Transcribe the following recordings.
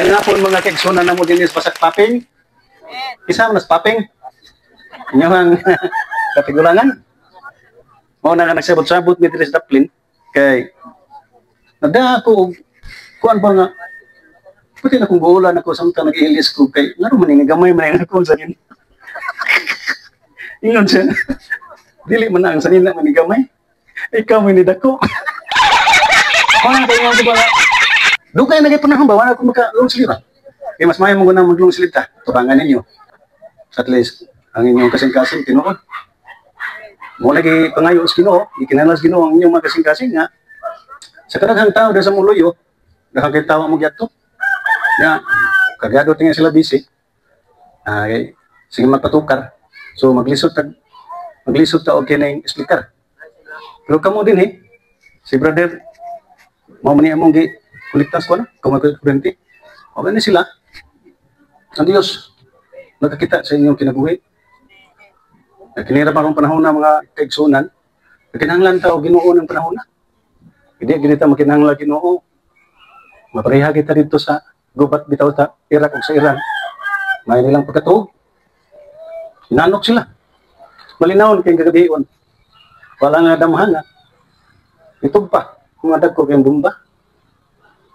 May nga po mga kaigsunan na mo din sa pasak paping. Isa mo nas paping. Inyong katigulangan. Mao na nga nagsabot-sabot ni Dres Daplin kay nagda ako kuan ba nga puti na kung buulan ako samtang nag-ilis ko kay ngano man ni gamay man ako sa kin. Ingon siya. Dili man ang sanina man ni gamay. Ikaw man ni dako. Kuan ba yung ba? Dugay na gyud panahon ba wala ko maka-long sleeve. Kay mas maayo mo guna mag-long sleeve ta. Tubangan ninyo. At least ang inyong kasing-kasing tinuod. Mo lagi pangayo sa Ginoo, ikinahanglan sa Ginoo ang inyong mga kasing-kasing nga sa kadaghang tao sa muluyo, daghang tawo mo gyud to. Ya, kagyado tingin sila busy. Ay sige magpatukar. So maglisod ta og kining speaker. Pero kamo din si brother mao man ni among gi kuliktas ko na, kung magkuryente. O gani sila. Ang Dios nagkakita sa inyong kinabuhi. Kinira parang panahon na mga kaigsunan, kinahanglan ta og Ginoo ng panahon na. Hindi ginita makinahanglan Ginoo. Mapareha kita dito sa gubat bitaw ta Iraq ug sa Iran. May nilang pagkatuog. Hinanok sila. Malinawon kay gagabion. Wala nga damhan nga. Itog pa, mga dagko kayong bomba.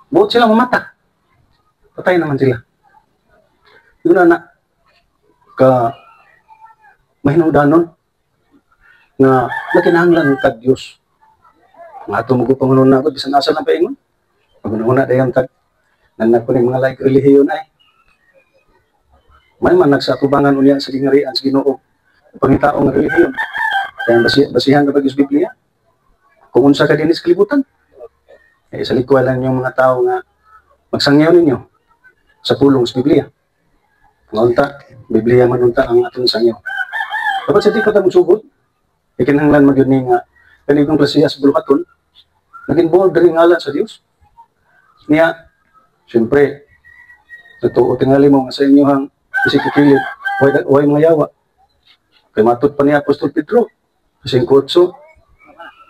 Buot sila mamata. Patay naman sila. Yun na ka mahinudanon nga nakinahanglan kag Dios. Nga ato mo pangunon na ko bisan asa lang paingon. Paguna dayon tag nanak ko ning mga laik relihiyon ay. May man nagsatubangan unya sa gingarian sa Ginoo. Pangitaong relihiyon. Kaya basihan ka pag sa Biblia. Kung unsa ka dinis kalibutan. Sa likwalan yung mga tao nga magsangyaw ninyo sa pulong sa Biblia. Ngunta, Biblia manunta ang atong sangyaw. Dapat sa di ka mo sugod, ikinahanglan mo yun nga kanigong Klasias bulukaton, naging bold rin ngalan sa Diyos. Niya, siyempre, natuo tingali mo nga sa inyohang isikikilid, huwag mga yawa. Kay matot pa niya Apostol Pedro, kasing kotso,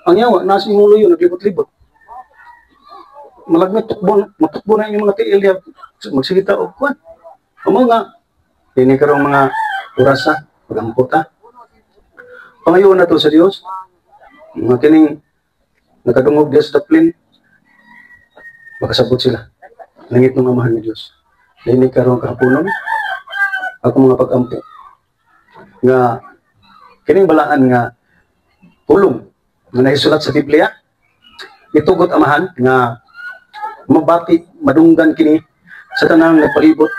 ang yawa, nasa imong luyo, naglibot-libot. Malagna matukbo na yung mga tiil niya, magsigita o kuwan. Amo nga, hindi karong mga urasa, pag-amputa. Pangayon na to sa Diyos, mga kining nakadungog Diyos Daplin, makasabot sila. Langit ng amahan ni Diyos. Hindi karong kahaponon, ako mga pag-ampo. Nga, kining balaan nga, pulong, nga naisulat sa Biblia, itugot amahan, nga mabati, madunggan kini, sa tanang nagpalibot,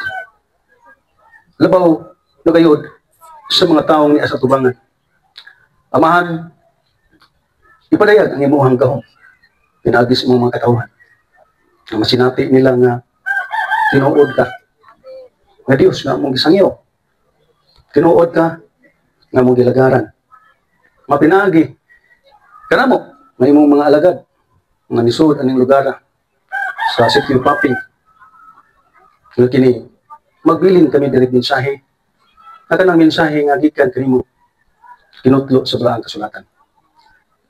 labaw, nagayod, sa mga taong ni asa tubangan. Amahan, ipadayag ang imuhang gahom. Pinagis mo mga katawan. Na masinati nila nga tinuod ka. Nga Diyos nga mong gisangyo. Tinuod ka nga mong gilagaran. Mapinagi. Karamo, may imong mga alagad. Nga nisod aning lugar sa sitio Paping. Nga kini, magbilin kami direct mensahe. Naka ng mensahe nga gikan kanimo. Kinutlo sa balaang kasulatan.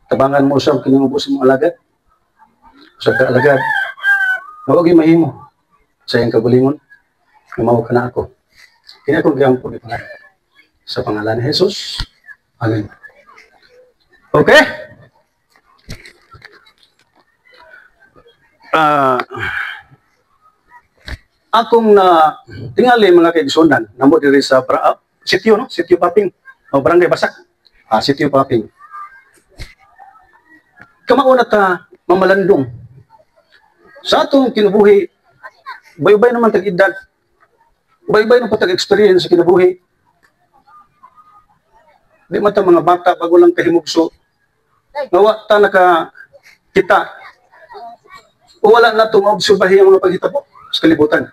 Tabangan mo sa kinimubos mong alagad. Sa kaalagad, mawag yung mahimo sa iyang kagulingon, mawag ka na ako. Kini akong gayang po ito sa pangalan ni Jesus. Amen. Okay? Akong na tingali mga kaigsunan, namo diri sa sitio, no? Sitio Paping, o Barangay Basak. Sitio Paping. Kamauna ta mamalandong. Sa atong kinabuhi, bay-bay naman tag-edad, bay-bay naman tag-experience sa kinabuhi. Di man ta mga bata bago lang kahimugso. Nawa ta nakakita. O wala na ito maobserbahin ang mga paghitabo sa kalibutan.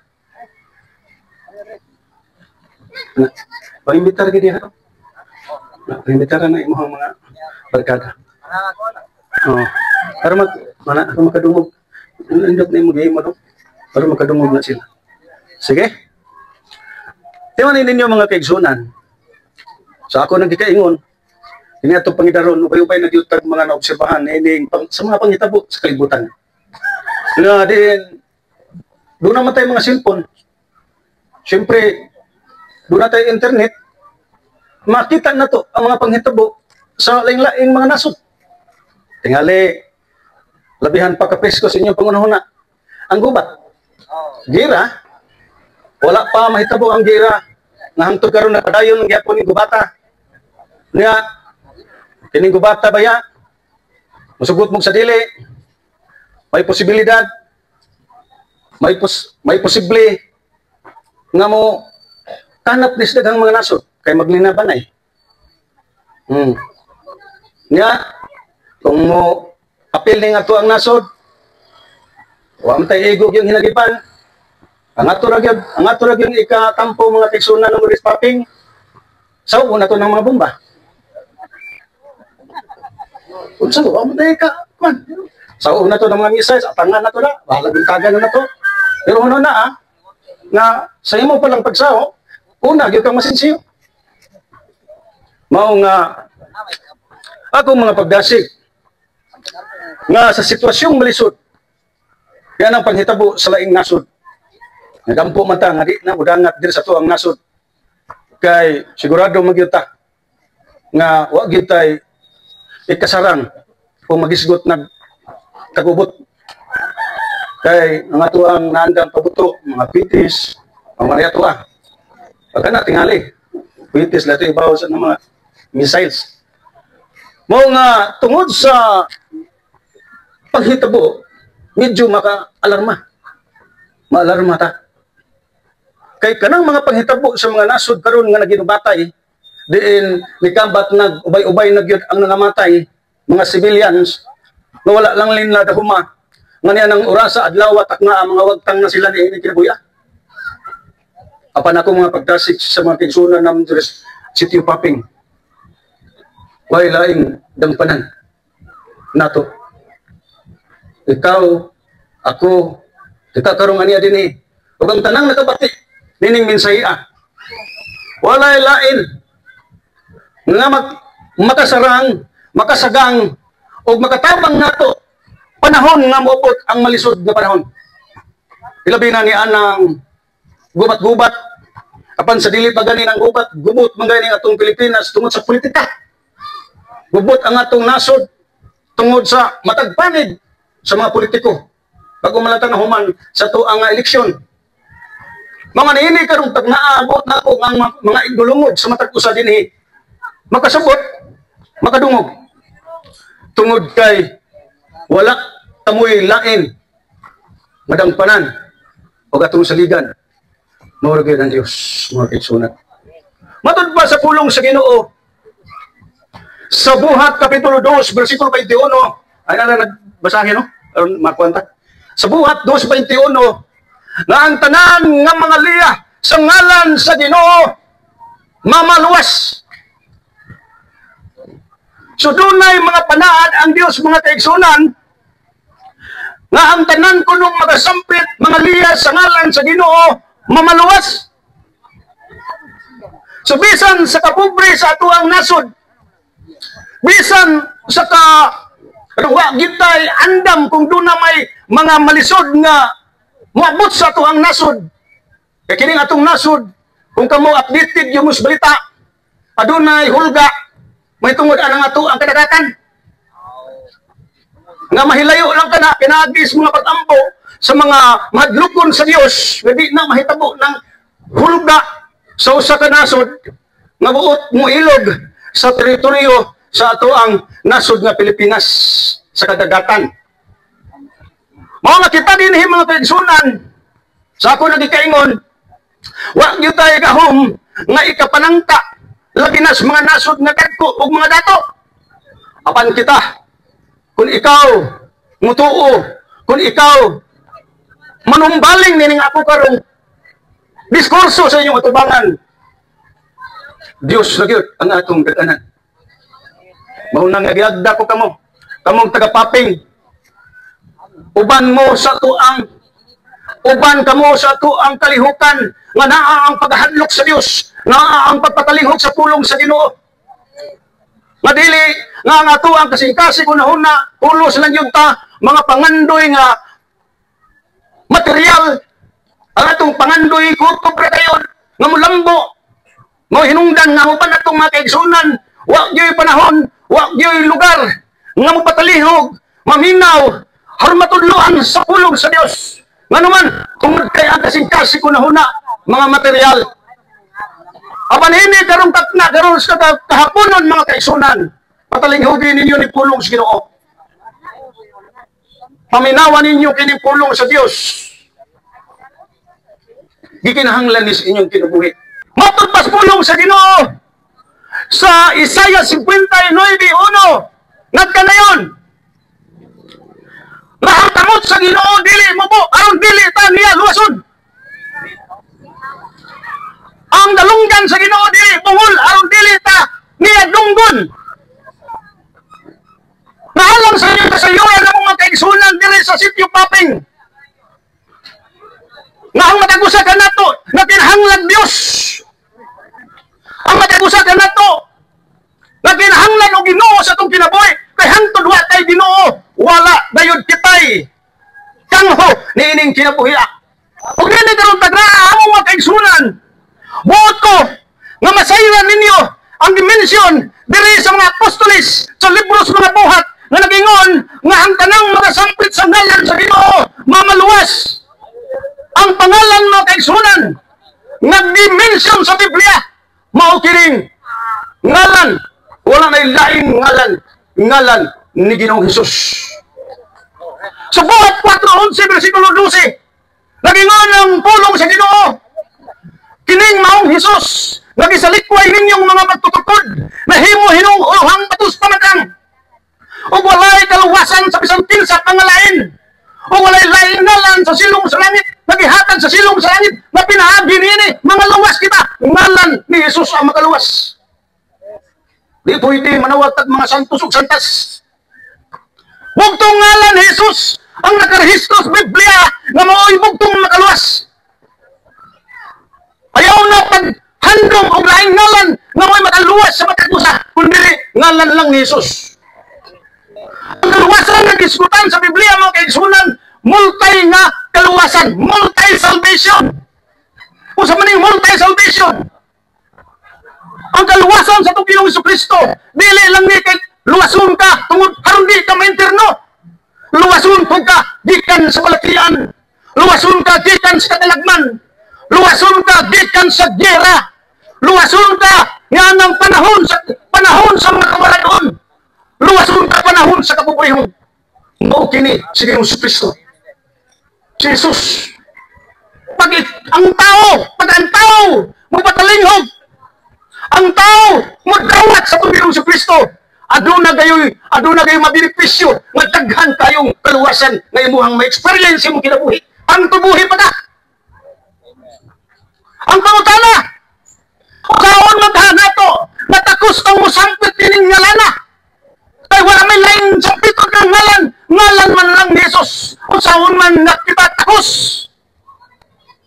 Pag-imbitar ka diya. Pag-imbitaran na imong mga barkada. Para makadungog. Nandok na yung mag-iimo doon. Para makadungog na sila. Sige. Tiwanin ninyo mga kaigsunan. Sa ako nagkikaingon, hindi ito pangidaron, upay-upay nagyutag mga naobserbahan sa mga panghitabo sa kalibutan. Nga din, doon naman tayo mga cellphone. Siyempre, doon na tayo internet. Makita na to ang mga panghitabo sa laing-laing mga nasod. Tingali, labihan pa kapresko sa inyong pangunahuna. Ang gubat. Gira, wala pa mahitabo ang gira. Nga hangtod karon na padayon ng gyapon ni gubata. Nga, kining gubata baya, masugot mo sa dili, may posibilidad, may posible nga mo kanap ni daghang mga nasod kay maglinabanay. Nga, kung mo apil ning ato ang nasod, wa man tay igog yung hinagipan, ang ato ra gyud ikatampo mga tiksuna ng Maurice Paping, sa una to ng mga bomba. Unsa wa man tay ka kwan. Sa una to ng mga missiles, atangan na to na, bahala buntagan na to. Pero ano na nga sa imo pa lang pagsaho, una gyud kang masinsiyo. Mao nga ako mga pagdasig nga sa sitwasyong malisod, yan ang panghitabo sa laing nasod. Nagampo man ta nga di na udangat diri sa tuang nasod. Kay sigurado magyud ta nga wa gyud tay ikasarang kung magisgot nag tagubot. Kay ang ato ang naandang pabuto, mga pitis, mga mariatua. Pagka na tingali, pitis lato ibaw sa mga missiles. Mao nga tungod sa paghitabo, medyo maka-alarma. Ma-alarma ta. Kay kanang mga panghitabo sa mga nasod karon nga naginubatay, diin nikambat nag-ubay-ubay na gyud ang nangamatay, mga civilians, na wala lang linla dahuma, nga niya ng orasa, adlaw, at nga mga wagtang na sila ni kinabuya. Apan ako mga pagdasig sa mga tigsuna ng City of Paping, way laing dangpanan nato. Ikaw, ako, kita karong aniya din eh. Huwag ang tanang nakabati, nining minsaya. Walay lain, nga makasarang, makasagang, o makatabang nato, panahon nga maupot ang malisod na panahon. Ilabi na ni anang gubat-gubat, apan sa dili pa ganin ang gubat, gubot man ganin atong Pilipinas tungod sa politika. Gubot ang atong nasod tungod sa matagpanid sa mga politiko. Bago malata na human sa tuang eleksyon. Mga niini karong tagnaabot na ako ang mga igdulungod sa matag usa dinhi. Makasabot, makadungog. Tungod kay wala tamoy lain madangpanan o atong saligan. Mao gyud ang Dios, mga kaigsunan. Matud pa sa pulong sa Ginoo sa Buhat Kapitulo 2 bersikulo 21. Ay na nagbasahin no? Aron makwanta. Sa Buhat 2:21 nga ang tanan nga mga liya sa ngalan sa Ginoo mamaluwas. So dunay mga panaad ang Dios mga kaigsunan nga ang tanan kunong magasampit mga liya sa ngalan sa Ginoo mamaluwas. So bisan sa kapobre sa atuang nasod, bisan sa wa gitay andam kung doon na may mga malisod nga moabot sa atuang nasod. Kaya kining atong nasod, kung kamo updated yung mus balita, adunay hulga, may tungod anang ato ang kadagatan. Nga mahilayo lang ka na, pinagis mga pag-ampo sa mga madlukon sa Dios, hindi na mahitabo ng hulga sa usa ka nasod, nga buot mo ilog sa teritoryo sa ato ang nasod nga Pilipinas sa kadagatan. Mao nga kita dinhi mga kaigsunan, sa ako nagikaingon, wa gyud tayo gahom nga ikapanangka labi na sa mga nasod nga kadko ug mga dato. Apan kita, kung ikaw mutuo, kung ikaw manumbaling nining ako karong diskurso sa inyong atubangan, Dios na gyud ang atong daganan. Mao nang giagda ko kamong taga-Paping. Uban kamo sa tuang kalihukan nga naa ang paghadlok sa Dios, naa ang pagpatalihok sa pulong sa Ginoo. Nga dili nga ang atuang kasing-kasing unahuna pulos lang yun ta mga pangandoy nga material ang atong pangandoy kutob ra kayon nga mulambo mo hinungdan nga mo pa natong mga kaigsunan wa gyud panahon wa gyud lugar nga mopatalihog maminaw aron matudloan sa pulong sa Dios nga naman tungod kay ang kasing-kasing kunahuna mga material apan hindi karong katna karon sa kahaponon mga kaigsunan patalihogin ninyo ni pulong sa Ginoo paminawan ninyo kini pulong sa Dios gikinahanglan ni sa inyong kinabuhi matugpas pulong sa Ginoo sa Isaiah 59:1 nagkanayon lahat sa Ginoo dili mo po aron dili ta niya luwason ang dalunggan sa Ginoo dili bungol aron dili ta niya dunggon naalam sa inyo kasayuran ng mga kaigsunan dili sa sitio Paping nga ang matagusa ka nato na kinahanglan Dios ang matagusa ka nato na kinahanglan o Ginoo sa itong kinabuhi kay hangtod wa kay Ginoo wala dayod kitay kangho niining kinabuhi ug dili karon tagra amo mga kaigsunan buot ko nga masayran ninyo ang dimensyon diri sa mga apostoles sa libros mga buhat nga nagingon nga ang tanang mga sampit sa ngalan sa Ginoo mamaluwas ang pangalan mga kaigsunan nag-dimension sa Biblia mao kining ngalan wala na laing ngalan ni Ginoong Hesus sa buhat 4:11 versikulo 12 nagingon ang pulong sa Ginoo kining maong Hesus nagisalikway ninyong mga magtutukod na himo hinunguluhang batos pamatang o walay kaluwasan sa bisan kinsa pangalain o walay laing ngalan sa silong sa langit nagihatag sa silong sa langit na pinaagi niini mga luwas kita ngalan ni Hesus ang makaluwas di pwede manawagtag mga santos ug santas bugtong ngalan ni Hesus ang nakarehistro sa Biblia nga mao'y bugtong makaluwas ayaw na paghandong og laing ngalan nga mao'y makaluwas sa matagusa kundi ngalan lang ni Hesus ang kaluwasan nga gisgutan sa Biblia mga kaigsunan multi nga kaluwasan multi-salvation kung sa maning multi-salvation ang kaluwasan sa itong Ginoong Jesucristo dili lang ni kay luwason ka tungod aron di ka mainterno luwason pug ka gikan sa palakian luwason ka gikan sa katalagman luwason ka gikan sa giyera luwason ka nga ng panahon sa mga kamarayon luwason ka panahon sa kabubuhon mao kini si Ginoong Jesucristo si Jesus pag ang tao magpatalinghog ang tao magdawat sa Ginoong Jesucristo aduna gayoy mabenepisyo magdaghan kayong kaluwasan nga imuhang ma-experience imong kinabuhi ang tubuhi pa ka ang pangutana kaon maghanap to natakos kang musampit kining ngalana kay wala may lain sampit kang ngalan man lang ni Jesus usaon man nakita takos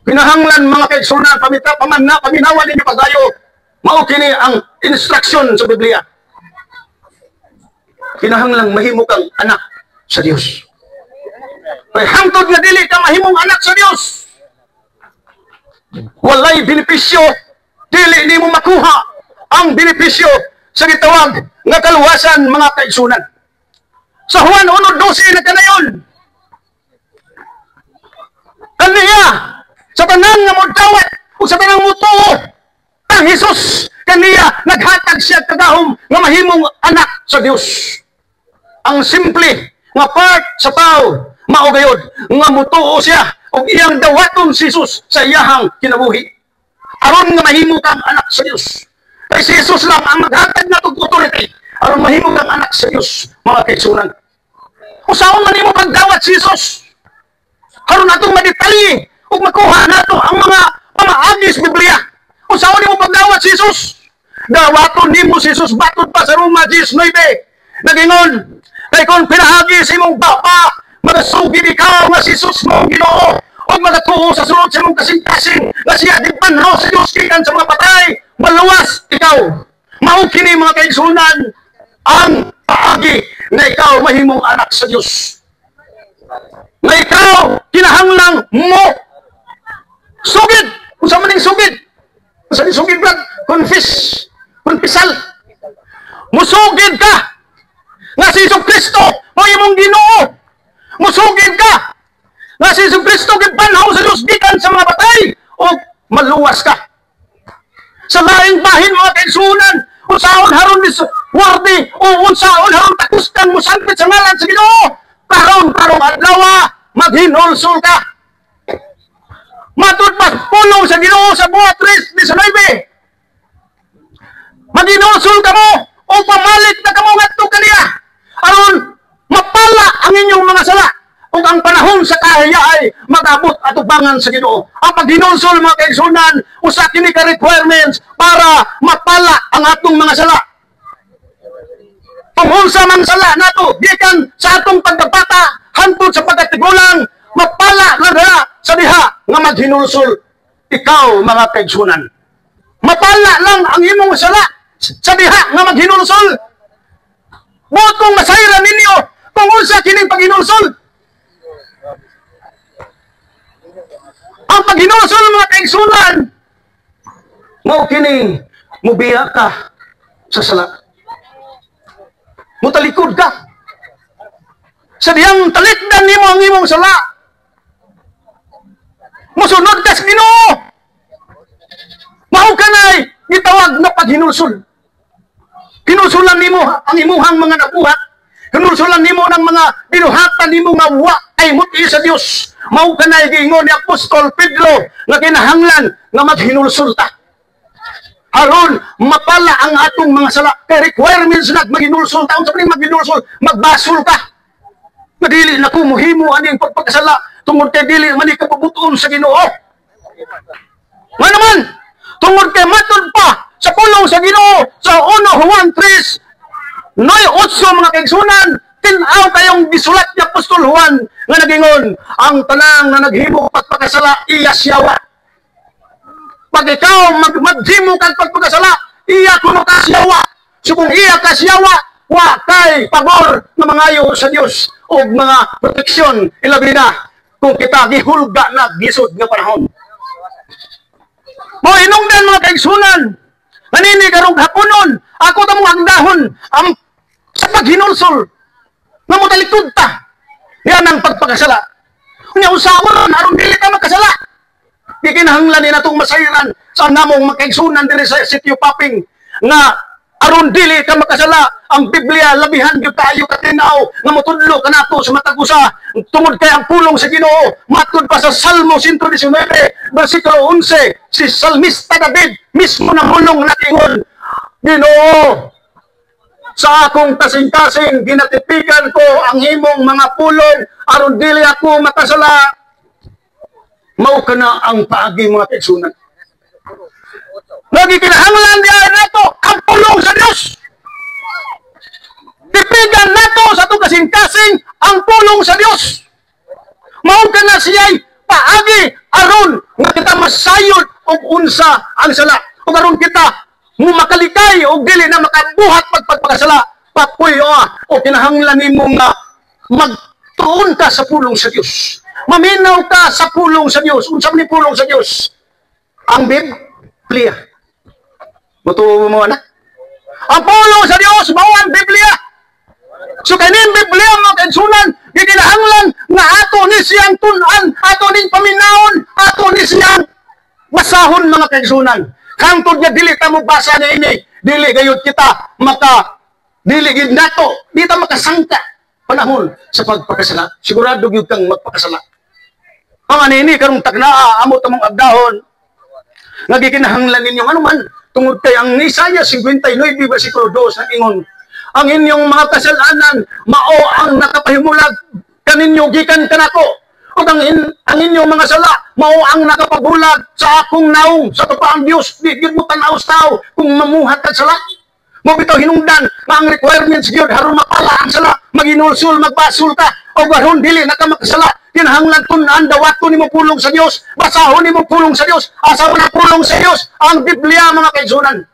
pinahanglan mga kaigsunan paminawan ninyo pagayo mao kini ang instruction sa Biblia kinahanglang mahimo kang anak sa Dios kay hangtod nga dili ka mahimong anak sa Dios walay benepisyo dili nimo makuha ang benepisyo sa gitawag nga kaluwasan mga kaigsunan sa Juan 1:12 nagkanayon kaniya sa tanan nga modawat o sa tanang mutuo ang Hesus kaniya naghatag siya kagahom nga mahimong anak sa Dios ang simple nga part sa tao mao gayud nga mutuo siya og iyang dawaton si Jesus sa iyahang kinabuhi aron nga mahimo kang anak sa Dios kay si Jesus lang ang maghatag na og authority aron mahimo kang anak sa Dios mga kaigsunan usaon man nimo pagdawat si Jesus aron natong madetalye ug makuha nato ang mga pamaagi sa Biblia usaon nimo pagdawat si Jesus dawaton nimo si Jesus batud pa sa Roma 19 nagingon kay kung pinahagi sa imong bapa magasugid ikaw nga si Jesus mong Ginoo o magatuo sa sulod sa imong kasing-kasing nga siya digpanho sa Diyos kikan sa mga patay maluwas ikaw mao kini mga kaigsunan ang paagi na ikaw mahimong anak sa Diyos na ikaw kinahanglang mo Sugid! Kung sa maning sugid. Kung sa maning sugid, brad, confessal. Musugid ka! Nga si Jesucristo, mo imong Ginoo. Musugid ka! Nga si Jesucristo, gibanhaw sa Diyos, gikan sa mga patay. O maluwas ka. Sa laing bahin, mga kaigsunan, unsaon haron ni wardi, o unsaon haron takuskan mo sangkit sa ngalan sa Ginoo. Karong adlaw, maghinulsol ka. Matod pa, pulong sa Ginoo sa buhat 3:19. Maghinulsol ka mo, o pamalit na kamo ngadto kaniya. Aron mapala ang inyong mga sala. Ug ang panahon sa kahiya ay mag-abot at ubangan sa Ginoo. Ang paghinulsol, mga kaigsunan, usa kini ka requirements para mapala ang atong mga sala. Kung unsa man sala nato gikan sa atong pagkabata hangtod sa pagkatigulang, mapala lang sa diha nga maghinulsol. Ikaw, mga kaigsunan, mapala lang ang imong sala sa diha nga maghinulsol. Botong masayran ninyo kung unsa kining paghinulsol. Ang paghinulsol, mga kaigsunan, mao kining mubiya ka sa sala. Mutalikod ka. Sa diyang talikdan nimo ang imong sala. Musunod ka sa Ginoo. Mao kanay gitawag na paghinulsol. Hinulsulan nimo ang imuhang mga nabuhat. Hinulsulan nimo ng mga binuhatan nimo nga wa ay muti sa Dios. Mao kanay giingon ni Apostol Pedro nga kinahanglan nga maghinulsol ta. Aron mapala ang atong mga sala. Kay requirements na maghinulsol ta. Unsa man maghinulsol, magbasol ka. Madili na kumuhimo aning pagpakasala tungod kay dili man ikapabuton sa Ginoo. Nga naman, tungod kay matod pa sa pulong sa Ginoo sa 1 Juan 3, Noy 8, mga kaigsunan, tinaw kayong gisulat ni Apostol Juan nga nagingon, ang tanang na naghimo pagpakasala iya siyawa. Pag ikaw maghimo kang pagpakasala, iya kuno ka siyawa. So kung iya ka siyawa, wa kay pabor na mangayo sa Dios o mga proteksyon, ilabi na kung kita gihulga na gisod nga panahon. Mo inungdan, mga kaigsunan, nanini karong haponon, ako ta mong agdahon ang sa paghinulsol nga mo talikod ta. Yan ang pagpakasala. Unya usawon aron dili ka magkasala. Di kinahanglan ni natong masayran sa namong makaigsunan diri sa sitio Paping nga aron dili ka magkasala. Ang Biblia labihan gyud kayo katinaw nga motudlo kanato sa matag usa tungod kay ang pulong sa Ginoo matud pa sa Salmo 119 bersikulo 11 si Salmista David mismo na mulong natingon, Ginoo, sa akong kasing-kasing ginatipigan ko ang imong mga pulong aron dili ako makasala. Mao kana ang paagi, mga kaigsunan. Lagi kinahanglan diay nato ang pulong sa Dios. Tipigan nato sa atong kasing-kasing ang pulong sa Dios. Mao kana siya'y paagi aron nga kita masayod og unsa ang sala. Ug aron kita mo makalikay o dili na makabuhat pagpagpakasala, papuyo o kinahanglan nimo nga magtuon ka sa pulong sa Dios. Maminaw ka sa pulong sa Dios. Unsa man ni pulong sa Dios? Ang Biblia. Mutuo mo na. Ang pulong sa Dios mao ang Biblia. So kaning Biblia, mga kaigsunan, gikinahanglan nga ato ni siyang tun-an, ato ning paminawon, ato ni siyang basahon, mga kaigsunan. Hangtod nga dili ta mo basa na ini, dili gayud kita dili gid nato, di ta makasangka panahon sa pagpakasala. Sigurado gyud kang magpakasala. Ang anini karong tagnaa amo ta mong agdahon. Nagikinahanglan ninyo ano man tungod kay ang Isaiah 59 bersikulo 2 ang ingon, ang inyong mga kasalanan mao ang nakapahimulag kaninyo gikan kanako. O ang inyong mga sala, mao ang nakapabulag sa akong naong, sa tupaang Diyos, di mo tanaos tao kung mamuhat ka sala. Mo bitaw hinungdan, nga ang requirements gyud haron mapala ang sala, maginulsul, magbasul ka, o garon dili na ka makasala. Kinahanglan tun-an dawaton nimo pulong sa Dios, basahon nimo pulong sa Dios, asa man ang pulong sa Dios, ang Biblia, mga kaigsunan.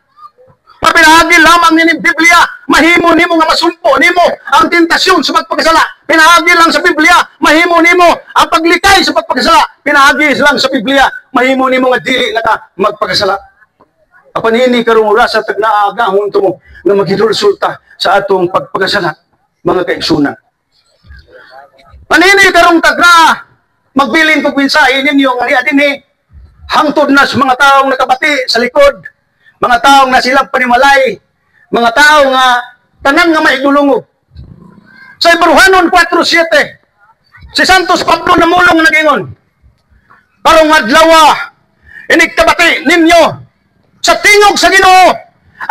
Mapinahagi lamang ni Biblia, mahimo nimo nga masumpo nimo ang tentasyon sa pagpakasala. Pinahagi lang sa Biblia, mahimo nimo ang paglikay sa pagpakasala. Pinahagi lang sa Biblia, mahimo nimo nga dili na ka magpakasala. Apan ini karong oras sa tagnaagahon mo nga maghisulta sa atong pagpakasala, mga kaigsunan. Manini karong tagna magbilin kog mensahe ninyo nga niya dinhi hangtod na sa mga taong nakabati sa likod, mga taong nasilang panimalay, mga taong nga tanan nga maigulungog. Sa Hebrehanon 4:7, si Santos Pablo namulong nagingon, karong adlaw inikabati ninyo sa tingog sa Ginoo,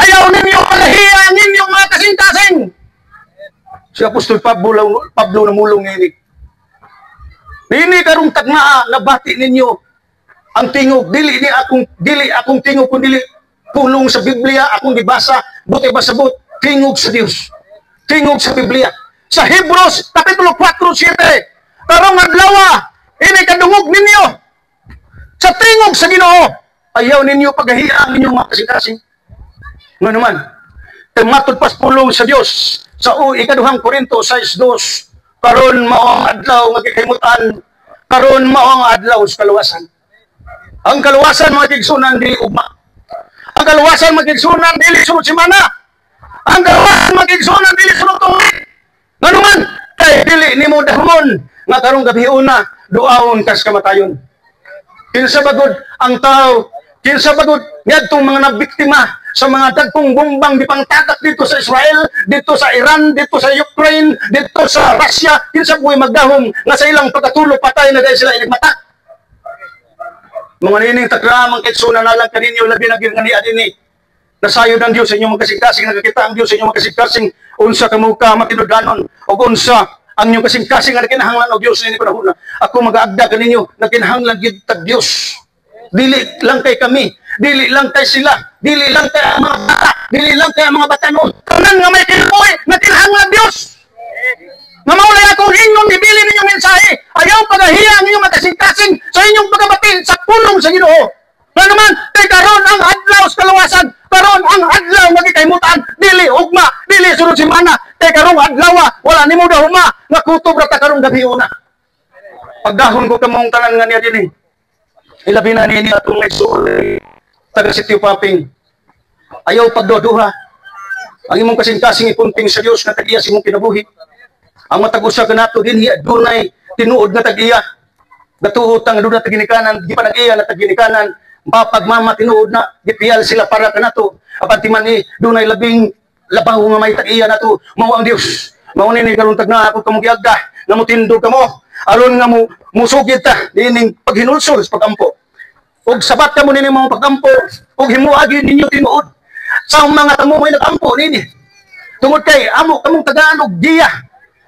ayaw ninyo palahiya ang inyong mga kasing-kasing. Si Apostol Pablo namulong ini. Ini karong tagna nabati ninyo ang tingog, dili akong tingog kun dili pulong sa Biblia akong gibasa, buti basabot tingog sa Dios. Tingog sa Biblia. Sa Hebrews kapitulo 4:7, karong adlaw ini kadungog ninyo sa tingog sa Ginoo, ayaw ninyo paghahiya ang inyong mga kasing-kasing. Nga naman, matod pas pulong sa Dios sa ikaduhang Korinto 6:2, karon mao ang adlaw nga gikahimutan, karon mao ang adlaw sa kaluwasan. Ang kaluwasan mga kigsunan dili ugma. Ang kaluwasan mga kigsunan dili sunod semana. Ang kaluwasan mga kigsunan dili sunod tuig. Nganuman kay dili nimo dahomon nga karong gabi una duaon kas kamatayon. Kinsa bagod ang tao, kinsa bagod ngadtong mga nabiktima sa mga dagkong bombang gipangtatak dito sa Israel, dito sa Iran, dito sa Ukraine, dito sa Russia, kinsa buhay magdahom nga sa ilang pagkatulo patay na dahil sila inigmata. Mga nining takramang kitsuna na lang kaninyo labi na ginganian ini. Nasayod ang Diyos sa inyong magkasing-kasing, nakakita ang Diyos sa inyong magkasing-kasing, unsa kamuka matinudlanon, o unsa ang inyong kasing-kasing na kinahanglan o Diyos na ini panahon na. Ako mag-aagda kaninyo na kinahanglan gitag Diyos. Dili lang kay kami, dili lang kay sila, dili lang kay mga bata, dili lang kay mga batanon. Tanan nga may kinabuhi na kinahanglan Diyos. Nga maulay akong inyong ibili ninyong mensahe, ayaw pagahiya ang inyong magkasing-kasing sa inyong pagkabatin sa pulong sa Ginoo. Nga naman, kay karon ang adlaw sa kaluwasan, karon ang adlaw nga gikaymutan, dili ugma, dili sunod semana, kay karong adlaw wala nimo dahuma nga kutob ra ta karong gabi una. Pagdahon ko kamong tanan nga niya dinhi. Ilabi na nini atong nagsuol taga Sitio Paping. Ayaw pagduduha. Ang imong kasing-kasing ipunting sa Dios nga tag-iya sa imong kinabuhi. Ang matag-usa kanato dinhi adunay tinuod nga tag-iya. Gatuotang aduna taginikanan, di pa nag-iya na taginikanan. Mapagmama tinuod na gipiyal sila para kanato. Apan timan ni dunay labing labaw nga may tag-iya nato. Mao ang Dios. Mao ni karon tagna ako kamong giagda nga motindog kamo. Aron nga musugid ta dining paghinulsol sa pagampo. Og sabat kamo nini mga pagampo, og himuagi ninyo tinuod sa mga tamo may nagampo nini. Tungod kay amo kamong tagaan og giya.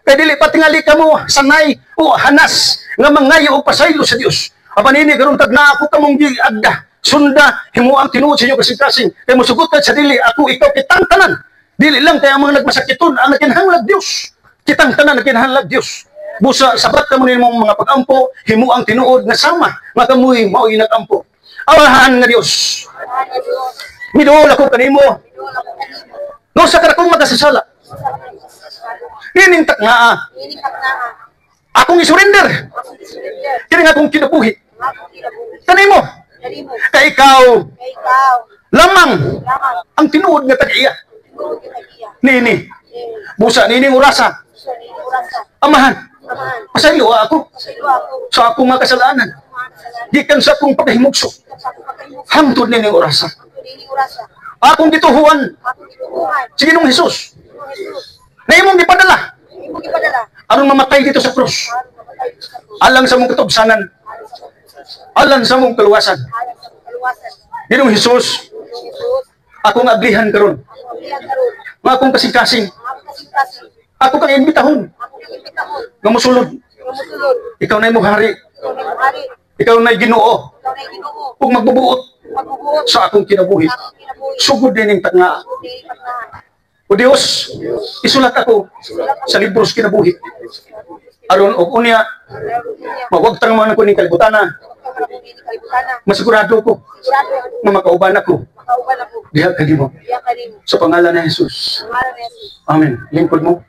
Kay dili pa tingali kamo sanay o hanas nga mangayo og pasaylo sa Dios. Apan nini karon tagna ako kamong giagda. Sunda himuang tinuod sa inyo kasing-kasing. Kay mosugot ka sa dili ako ikaw kitang tanan. Dili lang kay ang mga nagmasakiton ang nakinahanglag Dios. Kitang tanan nakinahanglag Dios. Busa sabat kamo nimo mga pagampo, himuang tinuod nga sama nga kamoy mao ginagampo. Awahan nga Dios. Midol ako kanimo. No sa karakong magkasasala. Ining taknaa. Akong isurrender. Kini nga akong kinabuhi. Kanimo. Kay ikaw. Lamang ang tinuod nga tag-iya. Nini. Busa nining orasa. Amahan. Pasaylo ako sa akong mga kasalanan. Gikan sa akong pagkahimugso. Hangtod nining orasa. Akong gituhuan sa Ginoong Hesus. Na imong gipadala. Aron mamatay dito sa krus. Alang sa mong katubsanan. Alang sa mong kaluwasan. Ginoong Hesus, akong aglihan karon. Nga akong kasing-kasing. Ako kang imbitahon. Nga musulod. Ikaw na imong hari. Ikaw na Ginoo. Kung magbubuot sa akong kinabuhi. Sugod din yung tanga. O Diyos, isulat ako sa libros kinabuhi. Aron o unya, mawagtang mga kuning kalibutana. Masigurado ko, nga makauban ako. diha kanimo. Sa pangalan ni Jesus. Amen. Lingkod mo.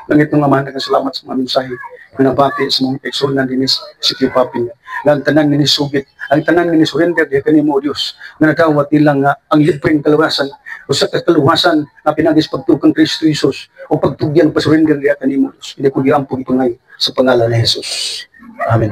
Langit ng Ama, nagkasalamat sa mga mensahe na nabati sa mga eksonan din si Tio Papi. Ang tanan ni sugit, ang tanan ni surrender diha kanimo, O Dios. Nga nadawat nila nga ang libreng kaluwasan o sa kaluwasan na pinagis pagtukang Kristo Jesus o pagtugyan pa surrender diha kanimo, Dios. Hindi ko giampong ito ngayon sa pangalan ni Jesus. Amen.